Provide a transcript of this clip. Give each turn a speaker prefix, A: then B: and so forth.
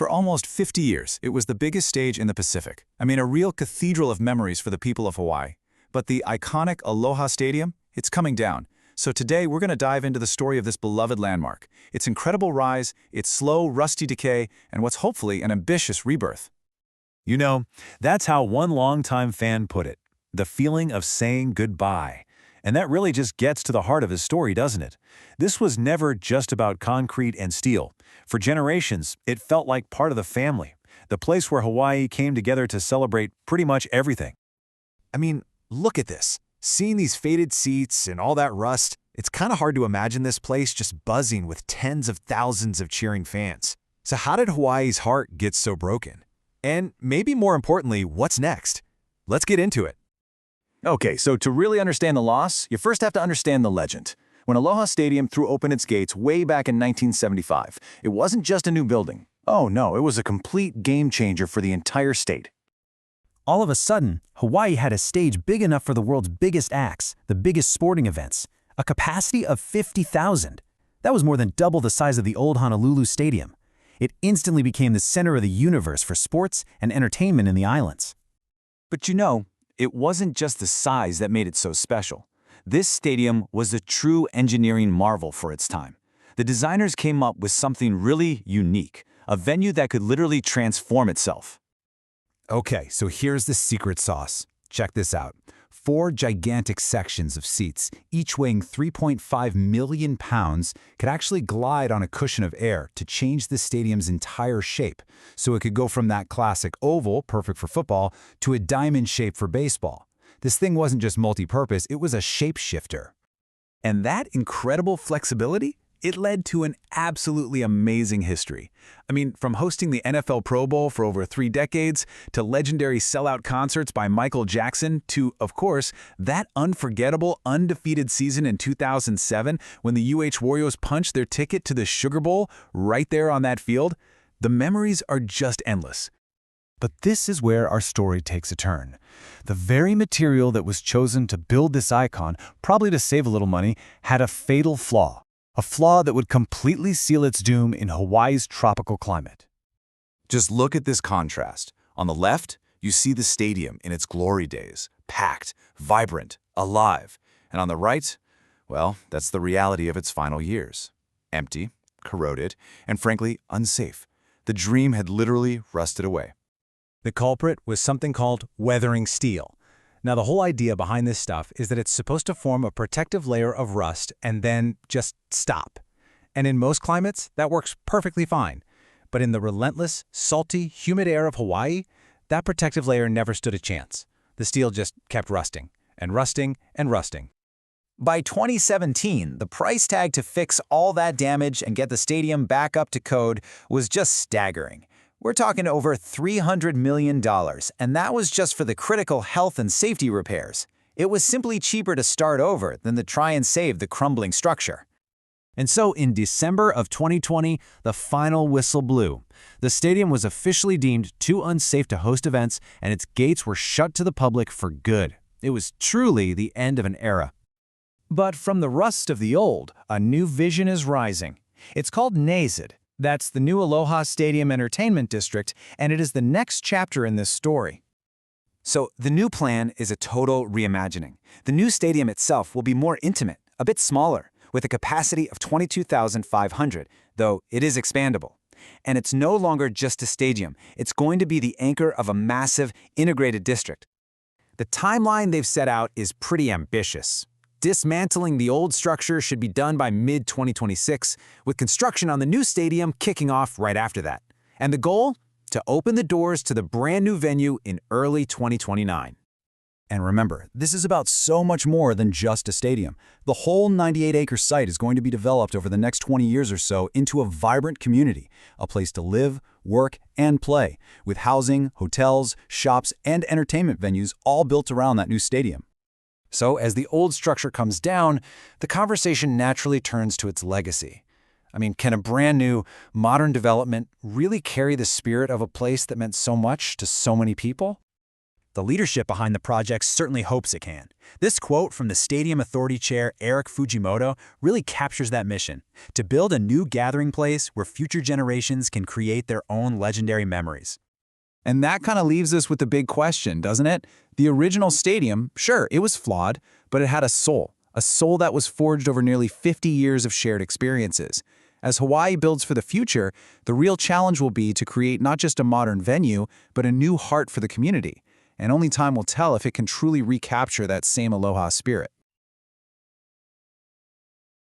A: For almost 50 years, it was the biggest stage in the Pacific. I mean, a real cathedral of memories for the people of Hawaii. But the iconic Aloha Stadium, it's coming down. So today, we're going to dive into the story of this beloved landmark, its incredible rise, its slow, rusty decay, and what's hopefully an ambitious rebirth.
B: You know, that's how one longtime fan put it, the feeling of saying goodbye. And that really just gets to the heart of his story, doesn't it? This was never just about concrete and steel. For generations, it felt like part of the family, the place where Hawaii came together to celebrate pretty much everything.
C: I mean, look at this. Seeing these faded seats and all that rust, it's kind of hard to imagine this place just buzzing with tens of thousands of cheering fans. So how did Hawaii's heart get so broken? And maybe more importantly, what's next? Let's get into it.
A: Okay, so to really understand the loss, you first have to understand the legend. When Aloha Stadium threw open its gates way back in 1975, it wasn't just a new building. Oh no, it was a complete game changer for the entire state.
D: All of a sudden, Hawaii had a stage big enough for the world's biggest acts, the biggest sporting events, a capacity of 50,000. That was more than double the size of the old Honolulu Stadium. It instantly became the center of the universe for sports and entertainment in the islands.
A: But you know, it wasn't just the size that made it so special. This stadium was a true engineering marvel for its time. The designers came up with something really unique, a venue that could literally transform itself.
C: Okay, so here's the secret sauce. Check this out. 4 gigantic sections of seats, each weighing 3.5 million pounds, could actually glide on a cushion of air to change the stadium's entire shape. So it could go from that classic oval, perfect for football, to a diamond shape for baseball. This thing wasn't just multi-purpose, it was a shapeshifter.
A: And that incredible flexibility, it led to an absolutely amazing history. I mean, from hosting the NFL Pro Bowl for over 3 decades, to legendary sellout concerts by Michael Jackson, to, of course, that unforgettable, undefeated season in 2007 when the Warriors punched their ticket to the Sugar Bowl right there on that field, the memories are just endless.
D: But this is where our story takes a turn. The very material that was chosen to build this icon, probably to save a little money, had a fatal flaw. A flaw that would completely seal its doom in Hawaii's tropical climate.
C: Just look at this contrast. On the left, you see the stadium in its glory days, packed, vibrant, alive. And on the right, well, that's the reality of its final years. Empty, corroded, and frankly, unsafe. The dream had literally rusted away.
D: The culprit was something called weathering steel. Now, the whole idea behind this stuff is that it's supposed to form a protective layer of rust and then just stop. And in most climates, that works perfectly fine. But in the relentless, salty, humid air of Hawaii, that protective layer never stood a chance. The steel just kept rusting and rusting and rusting.
A: By 2017, the price tag to fix all that damage and get the stadium back up to code was just staggering. We're talking over $300 million, and that was just for the critical health and safety repairs. It was simply cheaper to start over than to try and save the crumbling structure.
D: And so in December of 2020, the final whistle blew. The stadium was officially deemed too unsafe to host events, and its gates were shut to the public for good. It was truly the end of an era. But from the rust of the old, a new vision is rising. It's called NASED. That's the new Aloha Stadium Entertainment District, and it is the next chapter in this story.
A: So the new plan is a total reimagining. The new stadium itself will be more intimate, a bit smaller, with a capacity of 22,500, though it is expandable. And it's no longer just a stadium. It's going to be the anchor of a massive, integrated district. The timeline they've set out is pretty ambitious. Dismantling the old structure should be done by mid-2026, with construction on the new stadium kicking off right after that. And the goal? To open the doors to the brand new venue in early 2029.
D: And remember, this is about so much more than just a stadium. The whole 98-acre site is going to be developed over the next 20 years or so into a vibrant community, a place to live, work, and play, with housing, hotels, shops, and entertainment venues all built around that new stadium. So as the old structure comes down, the conversation naturally turns to its legacy. I mean, can a brand new, modern development really carry the spirit of a place that meant so much to so many people? The leadership behind the project certainly hopes it can. This quote from the Stadium Authority Chair Eric Fujimoto really captures that mission, to build a new gathering place where future generations can create their own legendary memories.
C: And that kind of leaves us with the big question, doesn't it? The original stadium, sure, it was flawed, but it had a soul that was forged over nearly 50 years of shared experiences. As Hawaii builds for the future, the real challenge will be to create not just a modern venue, but a new heart for the community. And only time will tell if it can truly recapture that same Aloha spirit.